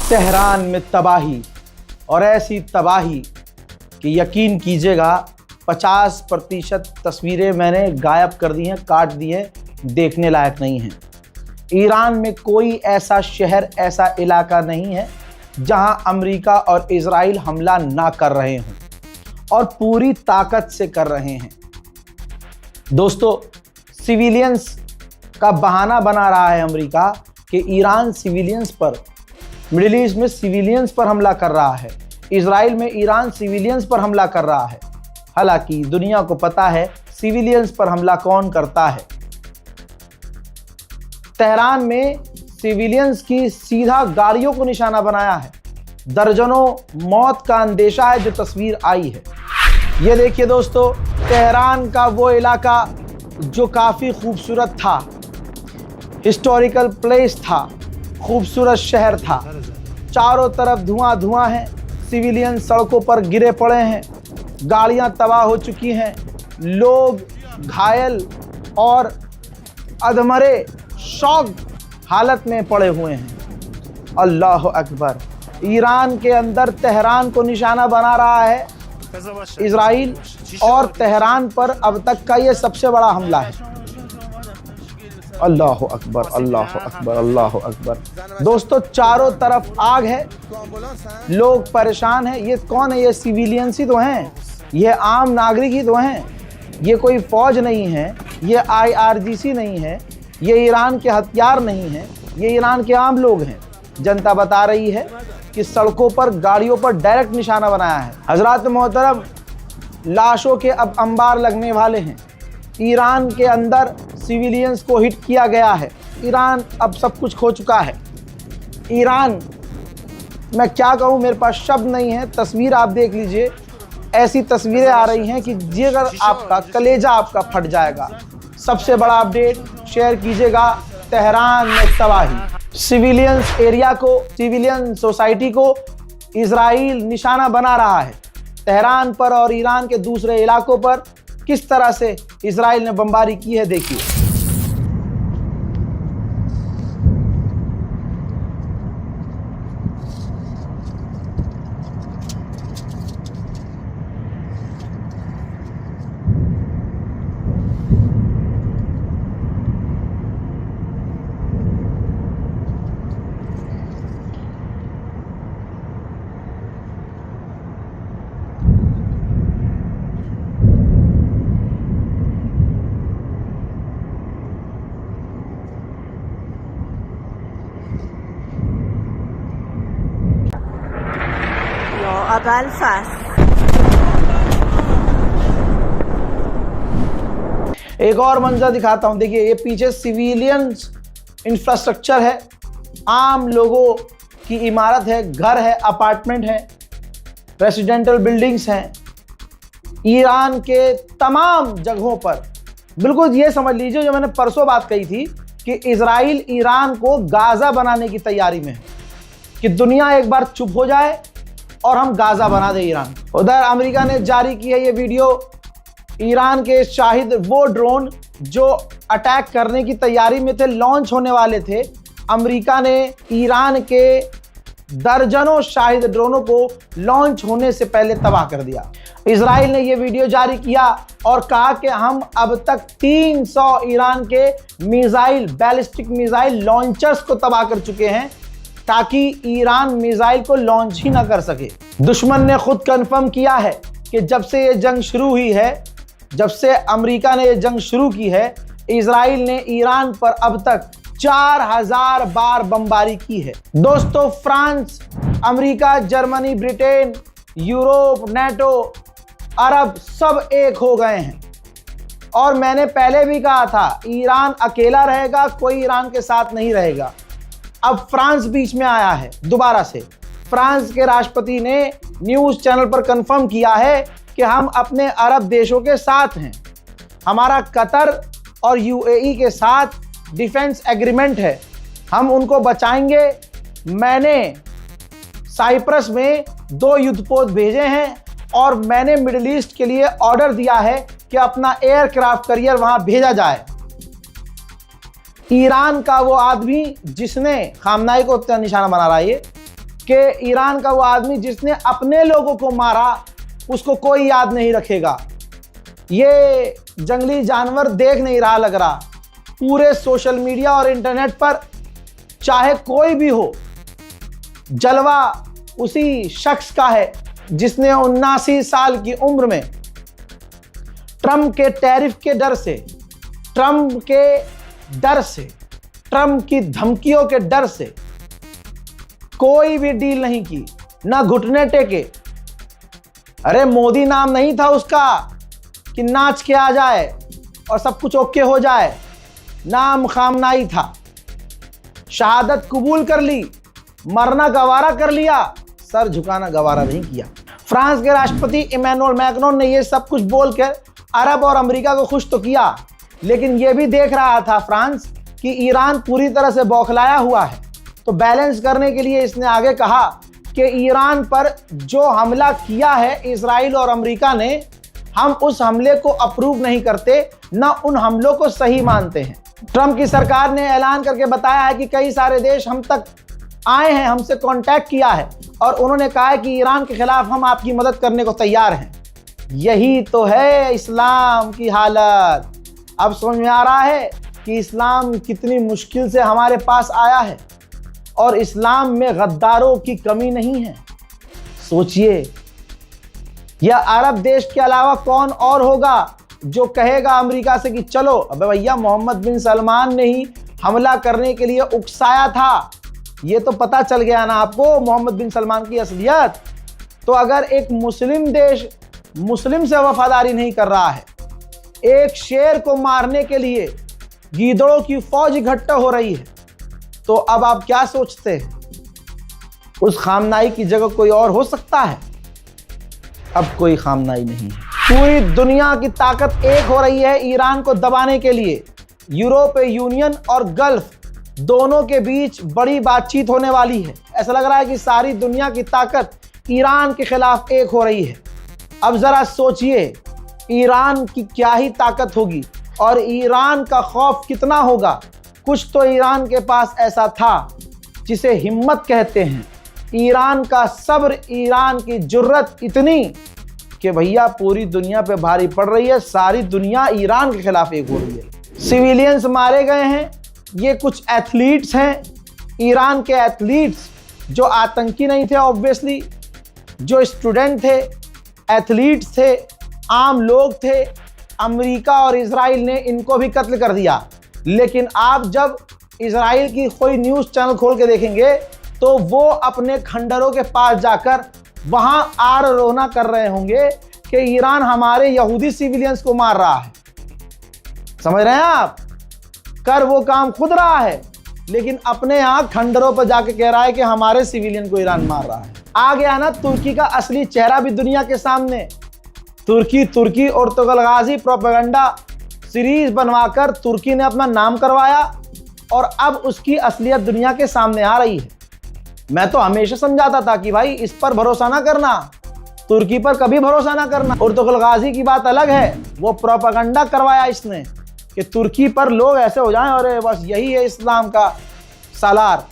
Tehran में तबाही और ऐसी तबाही कि यकीन कीजिएगा 50% तस्वीरें मैंने गायब कर दी हैं, काट दी हैं, देखने लायक नहीं हैं। ईरान में कोई ऐसा शहर, ऐसा इलाका नहीं है जहां अमेरिका और इजराइल हमला ना कर रहे हों और पूरी ताकत से कर रहे हैं। दोस्तों, सिविलियंस का बहाना बना रहा है अमेरिका कि ईरान सिविलियंस पर, मिडिल ईस्ट में सिविलियंस पर हमला कर रहा है, इजराइल में ईरान सिविलियंस पर हमला कर रहा है। हालांकि दुनिया को पता है सिविलियंस पर हमला कौन करता है। तेहरान में सिविलियंस की सीधा गाड़ियों को निशाना बनाया है। दर्जनों मौत का अंदेशा है जो तस्वीर आई है। ये देखिए दोस्तों, तेहरान का वो इलाका जो काफ़ी खूबसूरत था, हिस्टोरिकल प्लेस था, खूबसूरत शहर था। चारों तरफ धुआं धुआं है, सिविलियन सड़कों पर गिरे पड़े हैं, गाड़ियां तबाह हो चुकी हैं, लोग घायल और अधमरे शौक हालत में पड़े हुए हैं। अल्लाह अकबर। ईरान के अंदर तेहरान को निशाना बना रहा है इजराइल, और तेहरान पर अब तक का ये सबसे बड़ा हमला है। अल्लाह अकबर, अल्लाह अकबर, अल्लाह अकबर। दोस्तों, चारों तरफ आग है, लोग परेशान हैं। ये कौन है? ये सिविलियंस ही तो हैं, ये आम नागरिक ही तो हैं, ये कोई फौज नहीं है, ये IRGC नहीं है, ये ईरान के हथियार नहीं है, ये ईरान के आम लोग हैं। जनता बता रही है कि सड़कों पर, गाड़ियों पर डायरेक्ट निशाना बनाया है। हजरात मोहतरम, लाशों के अब अंबार लगने वाले हैं। ईरान के अंदर सिविलियंस को हिट किया गया है। ईरान अब सब कुछ खो चुका है। ईरान, मैं क्या कहूँ, मेरे पास शब्द नहीं है। तस्वीर आप देख लीजिए, ऐसी तस्वीरें आ रही हैं कि जिगर आपका, कलेजा आपका फट जाएगा। सबसे बड़ा अपडेट शेयर कीजिएगा, तेहरान में तबाही। सिविलियंस एरिया को, सिविलियन सोसाइटी को इजराइल निशाना बना रहा है। तेहरान पर और ईरान के दूसरे इलाकों पर किस तरह से इजराइल ने बमबारी की है, देखिए। aber fast. एक और मंजर दिखाता हूं, देखिए। ये पीछे सिविलियंस इंफ्रास्ट्रक्चर है, आम लोगों की इमारत है, घर है, अपार्टमेंट है, रेसिडेंटल बिल्डिंग्स हैं। ईरान के तमाम जगहों पर, बिल्कुल ये समझ लीजिए जो मैंने परसों बात कही थी कि इजराइल ईरान को गाजा बनाने की तैयारी में है, कि दुनिया एक बार चुप हो जाए और हम गाजा बना दे ईरान। उधर अमेरिका ने जारी की है ये वीडियो। ईरान के शाहिद, वो ड्रोन जो अटैक करने की तैयारी में थे, लॉन्च होने वाले थे, अमेरिका ने ईरान के दर्जनों शाहिद ड्रोनों को लॉन्च होने से पहले तबाह कर दिया। इजराइल ने ये वीडियो जारी किया और कहा कि हम अब तक 300 ईरान के मिसाइल, बैलिस्टिक मिसाइल लॉन्चर्स को तबाह कर चुके हैं ताकि ईरान मिसाइल को लॉन्च ही ना कर सके। दुश्मन ने खुद कंफर्म किया है कि जब से ये जंग शुरू हुई है, जब से अमेरिका ने ये जंग शुरू की है, इजराइल ने ईरान पर अब तक 4000 बार बमबारी की है। दोस्तों, France, America, Germany, Britain, Europe, NATO, अरब सब एक हो गए हैं। और मैंने पहले भी कहा था, ईरान अकेला रहेगा, कोई ईरान के साथ नहीं रहेगा। अब फ्रांस बीच में आया है दोबारा से। फ्रांस के राष्ट्रपति ने न्यूज़ चैनल पर कंफर्म किया है कि हम अपने अरब देशों के साथ हैं। हमारा कतर और UAE के साथ डिफेंस एग्रीमेंट है, हम उनको बचाएंगे। मैंने साइप्रस में 2 युद्धपोत भेजे हैं और मैंने मिडिल ईस्ट के लिए ऑर्डर दिया है कि अपना एयरक्राफ्ट कैरियर वहां भेजा जाए। ईरान का वो आदमी जिसने खामनाई को निशाना बना रहा है, कि ईरान का वो आदमी जिसने अपने लोगों को मारा उसको कोई याद नहीं रखेगा। ये जंगली जानवर देख नहीं रहा लग रहा। पूरे सोशल मीडिया और इंटरनेट पर चाहे कोई भी हो, जलवा उसी शख्स का है जिसने 79 साल की उम्र में ट्रंप के टैरिफ के डर से, ट्रंप के डर से, ट्रंप की धमकियों के डर से कोई भी डील नहीं की, ना घुटने टेके। अरे मोदी नाम नहीं था उसका कि नाच के आ जाए और सब कुछ ओके हो जाए, नाम खामनाई था। शहादत कबूल कर ली, मरना गवारा कर लिया, सर झुकाना गवारा नहीं किया। फ्रांस के राष्ट्रपति इमैनुअल मैक्रोन ने ये सब कुछ बोलकर अरब और अमेरिका को खुश तो किया, लेकिन ये भी देख रहा था फ्रांस कि ईरान पूरी तरह से बौखलाया हुआ है। तो बैलेंस करने के लिए इसने आगे कहा कि ईरान पर जो हमला किया है इजराइल और अमेरिका ने, हम उस हमले को अप्रूव नहीं करते, ना उन हमलों को सही मानते हैं। ट्रंप की सरकार ने ऐलान करके बताया है कि कई सारे देश हम तक आए हैं, हमसे कांटेक्ट किया है और उन्होंने कहा है कि ईरान के खिलाफ हम आपकी मदद करने को तैयार हैं। यही तो है इस्लाम की हालत। अब समझ में आ रहा है कि इस्लाम कितनी मुश्किल से हमारे पास आया है और इस्लाम में गद्दारों की कमी नहीं है। सोचिए, यह अरब देश के अलावा कौन और होगा जो कहेगा अमेरिका से कि चलो, अबे भैया मोहम्मद बिन सलमान ने ही हमला करने के लिए उकसाया था। ये तो पता चल गया ना आपको मोहम्मद बिन सलमान की असलियत। तो अगर एक मुस्लिम देश मुस्लिम से वफादारी नहीं कर रहा है, एक शेर को मारने के लिए गीदड़ों की फौज इकट्ठा हो रही है, तो अब आप क्या सोचते हैं? उस खामनाई की जगह कोई और हो सकता है? अब कोई खामनाई नहीं है। पूरी दुनिया की ताकत एक हो रही है ईरान को दबाने के लिए। यूरोपीय यूनियन और गल्फ दोनों के बीच बड़ी बातचीत होने वाली है। ऐसा लग रहा है कि सारी दुनिया की ताकत ईरान के खिलाफ एक हो रही है। अब जरा सोचिए, ईरान की क्या ही ताकत होगी और ईरान का खौफ कितना होगा। कुछ तो ईरान के पास ऐसा था जिसे हिम्मत कहते हैं, ईरान का सब्र, ईरान की जुर्रत इतनी कि भैया पूरी दुनिया पे भारी पड़ रही है। सारी दुनिया ईरान के खिलाफ एक हो रही है। सिविलियंस मारे गए हैं। ये कुछ एथलीट्स हैं, ईरान के एथलीट्स जो आतंकी नहीं थे ऑब्वियसली, जो स्टूडेंट थे, एथलीट्स थे, आम लोग थे। अमेरिका और इजराइल ने इनको भी कत्ल कर दिया। लेकिन आप जब इजराइल की कोई न्यूज़ चैनल खोल के देखेंगे तो वो अपने खंडरों के पास जाकर वहां आर रोना कर रहे होंगे कि ईरान हमारे यहूदी सिविलियंस को मार रहा है। समझ रहे हैं आप? कर वो काम खुद रहा है, लेकिन अपने यहां खंडरों पर जाके कह रहा है कि हमारे सिविलियन को ईरान मार रहा है। आ गया ना तुर्की का असली चेहरा भी दुनिया के सामने। तुर्की और तुगलगाजी प्रोपेगेंडा सीरीज बनवाकर तुर्की ने अपना नाम करवाया और अब उसकी असलियत दुनिया के सामने आ रही है। मैं तो हमेशा समझाता था कि भाई इस पर भरोसा ना करना, तुर्की पर कभी भरोसा ना करना। और तुगलगाजी की बात अलग है, वो प्रोपेगेंडा करवाया इसने कि तुर्की पर लोग ऐसे हो जाएं और बस यही है इस्लाम का सालार।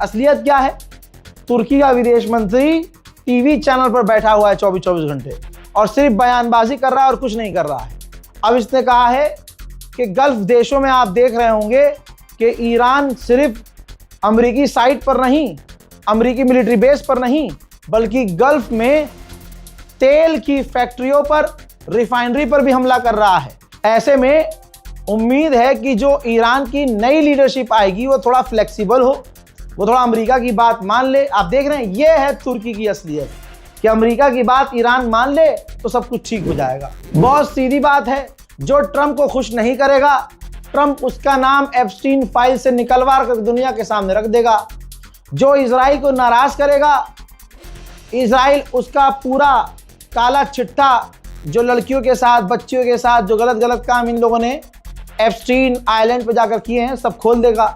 असलियत क्या है? तुर्की का विदेश मंत्री टीवी चैनल पर बैठा हुआ है 24-24 घंटे और सिर्फ बयानबाजी कर रहा है और कुछ नहीं कर रहा है। अब इसने कहा है कि गल्फ देशों में आप देख रहे होंगे कि ईरान सिर्फ अमेरिकी साइट पर नहीं, अमेरिकी मिलिट्री बेस पर नहीं, बल्कि गल्फ में तेल की फैक्ट्रियों पर, रिफाइनरी पर भी हमला कर रहा है। ऐसे में उम्मीद है कि जो ईरान की नई लीडरशिप आएगी वो थोड़ा फ्लेक्सिबल हो, वो थोड़ा अमेरिका की बात मान ले। आप देख रहे हैं, ये है तुर्की की असलियत कि अमेरिका की बात ईरान मान ले तो सब कुछ ठीक हो जाएगा। बहुत सीधी बात है, जो ट्रंप को खुश नहीं करेगा, ट्रंप उसका नाम एप्स्टीन फाइल से निकलवा कर दुनिया के सामने रख देगा। जो इजराइल को नाराज करेगा, इजराइल उसका पूरा काला चिट्ठा जो लड़कियों के साथ, बच्चियों के साथ जो गलत गलत काम इन लोगों ने एप्स्टीन आइलैंड पर जाकर किए हैं, सब खोल देगा।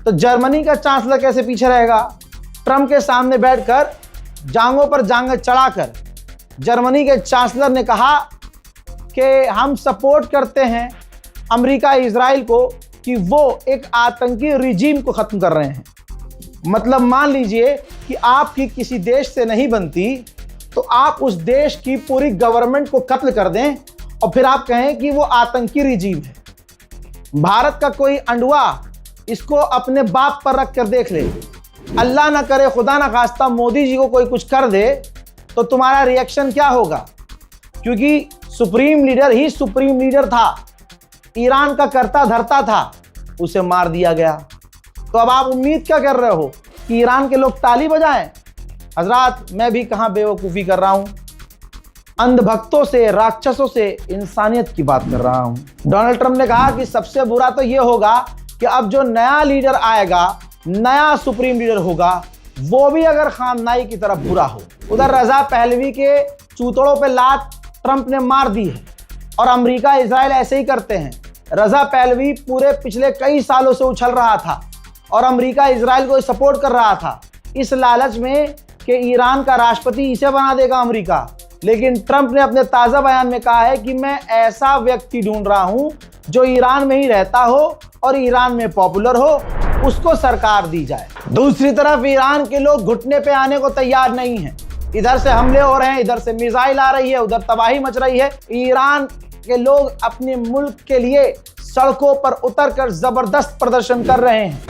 तो जर्मनी का चांसलर कैसे पीछे रहेगा? ट्रंप के सामने बैठकर जांघों पर जांघें चढ़ाकर जर्मनी के चांसलर ने कहा कि हम सपोर्ट करते हैं अमेरिका इजराइल को कि वो एक आतंकी रिजीम को ख़त्म कर रहे हैं। मतलब मान लीजिए कि आपकी किसी देश से नहीं बनती तो आप उस देश की पूरी गवर्नमेंट को कत्ल कर दें और फिर आप कहें कि वो आतंकी रिजीम है। भारत का कोई अंडुआ इसको अपने बाप पर रख कर देख ले, अल्लाह ना करे, खुदा ना खास्ता मोदी जी को कोई कुछ कर दे तो तुम्हारा रिएक्शन क्या होगा? क्योंकि सुप्रीम लीडर ही सुप्रीम लीडर था, ईरान का करता धरता था, उसे मार दिया गया। तो अब आप उम्मीद क्या कर रहे हो कि ईरान के लोग ताली बजाएं? हजरात, मैं भी कहां बेवकूफ़ी कर रहा हूं, अंधभक्तों से, राक्षसों से इंसानियत की बात कर रहा हूं। डोनाल्ड ट्रंप ने कहा कि सबसे बुरा तो यह होगा कि अब जो नया लीडर आएगा, नया सुप्रीम लीडर होगा, वो भी अगर खामनाई की तरफ बुरा हो। उधर रजा पहलवी के चूतड़ों पे लात ट्रंप ने मार दी है और अमेरिका इजराइल ऐसे ही करते हैं। रजा पहलवी पूरे पिछले कई सालों से उछल रहा था और अमेरिका इजराइल को सपोर्ट कर रहा था इस लालच में कि ईरान का राष्ट्रपति इसे बना देगा अमेरिका। लेकिन ट्रंप ने अपने ताज़ा बयान में कहा है कि मैं ऐसा व्यक्ति ढूंढ रहा हूं जो ईरान में ही रहता हो और ईरान में पॉपुलर हो, उसको सरकार दी जाए। दूसरी तरफ ईरान के लोग घुटने पे आने को तैयार नहीं हैं। इधर से हमले हो रहे हैं, इधर से मिसाइल आ रही है, उधर तबाही मच रही है। ईरान के लोग अपने मुल्क के लिए सड़कों पर उतरकर जबरदस्त प्रदर्शन कर रहे हैं।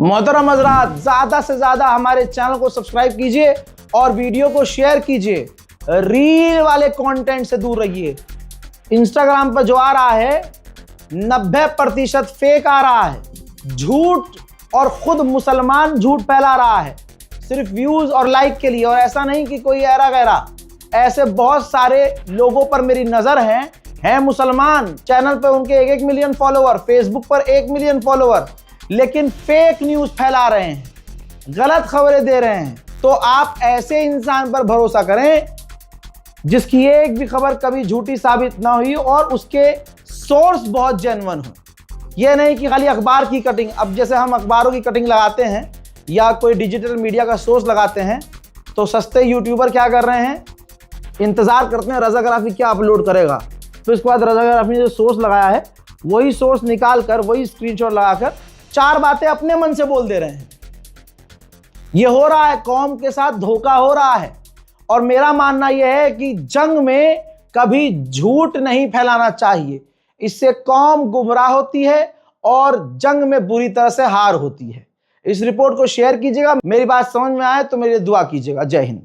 मोहतरम हज़रात, ज़्यादा से ज़्यादा हमारे चैनल को सब्सक्राइब कीजिए और वीडियो को शेयर कीजिए। रील वाले कंटेंट से दूर रहिए। इंस्टाग्राम पर जो आ रहा है 90% फेक आ रहा है, झूठ, और खुद मुसलमान झूठ फैला रहा है सिर्फ व्यूज और लाइक के लिए। और ऐसा नहीं कि कोई ऐरा गैरा, ऐसे बहुत सारे लोगों पर मेरी नज़र है मुसलमान, चैनल पर उनके 1-1 मिलियन फॉलोअर, फेसबुक पर 1 मिलियन फॉलोअर, लेकिन फेक न्यूज़ फैला रहे हैं, गलत खबरें दे रहे हैं। तो आप ऐसे इंसान पर भरोसा करें जिसकी एक भी खबर कभी झूठी साबित ना हुई और उसके सोर्स बहुत जेन्युइन हो। यह नहीं कि खाली अखबार की कटिंग। अब जैसे हम अखबारों की कटिंग लगाते हैं या कोई डिजिटल मीडिया का सोर्स लगाते हैं तो सस्ते यूट्यूबर क्या कर रहे हैं, इंतज़ार करते हैं रज़ाग्राफी क्या अपलोड करेगा, फिर उसके बाद रज़ाग्राफी ने जो सोर्स लगाया है वही सोर्स निकाल कर, वही स्क्रीनशॉट लगाकर 4 बातें अपने मन से बोल दे रहे हैं। ये हो रहा है, कौम के साथ धोखा हो रहा है। और मेरा मानना यह है कि जंग में कभी झूठ नहीं फैलाना चाहिए, इससे कौम गुमराह होती है और जंग में बुरी तरह से हार होती है। इस रिपोर्ट को शेयर कीजिएगा। मेरी बात समझ में आए तो मेरी दुआ कीजिएगा। जय हिंद।